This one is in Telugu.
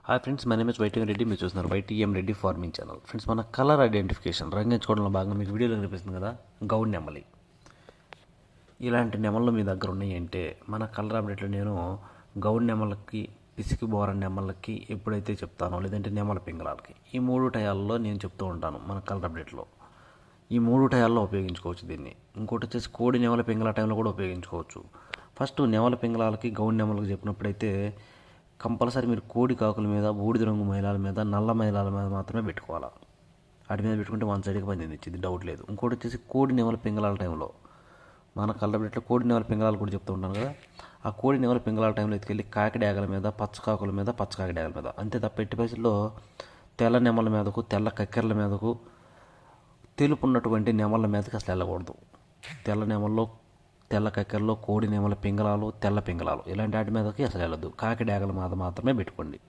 Hi friends, my name is YTM Reddy. మీరు చూస్తున్నారు YTM Reddy farming channel. Friends, మన కలర్ ఐడెంటిఫికేషన్ రంగు ఎంచుకోవడంలో భాగంగా మీకు వీడియోలో కనిపిస్తుంది కదా, గౌడ్ నెమలి. ఇలాంటి నెమళ్ళు మీ దగ్గర ఉన్నాయి అంటే మన కలర్ అప్డేట్లో నేను గౌడ్ నెమలకి, పిసికి బోర నెమలకి ఎప్పుడైతే చెప్తానో, లేదంటే నెమల పింగళాలకి, ఈ 3 టయాల్లో నేను చెప్తూ ఉంటాను మన కలర్ అప్డేట్లో. ఈ 3 టయాల్లో ఉపయోగించుకోవచ్చు దీన్ని. ఇంకోటి వచ్చేసి కోడి నెమల పింగళ టైంలో కూడా ఉపయోగించుకోవచ్చు. ఫస్ట్ నెమల పింగళాలకి, గౌడ్ నెమలకు చెప్పినప్పుడైతే కంపల్సరీ మీరు కోడి కాకుల మీద, బూడిద రంగు మైలాల మీద, నల్ల మైలాల మీద మాత్రమే పెట్టుకోవాలి. వాటి మీద పెట్టుకుంటే వన్ సైడ్కి పనిచేది, ఇది డౌట్ లేదు. ఇంకోటి వచ్చేసి కోడి నెమల పింగళాల టైంలో మన కళ్ళబెట్లో కోడి నెమల పింగళాలు కూడా చెప్తూ ఉంటాను కదా, ఆ కోడి నెమల పింగళాల టైంలో ఎత్తుకెళ్ళి కాకిడాగల మీద, పచ్చకాకుల మీద, పచ్చకాకిడాగల మీద, అంతే తప్ప ఎట్టి పరిస్థితుల్లో తెల్ల నెమల మీదకు, తెల్ల కక్కెరల మీదకు, తెలుపు ఉన్నటువంటి నెమల మీదకి అసలు వెళ్ళకూడదు. తెల్ల నెమల్లో, తెల్ల కక్కెరలో, కోడి నెమల పింగళాలు, తెల్ల పింగళాలు, ఇలాంటి వాటి మీదకి అసలు వెళ్ళదు. కాకి డాగల మీద మాత్రమే పెట్టుకోండి.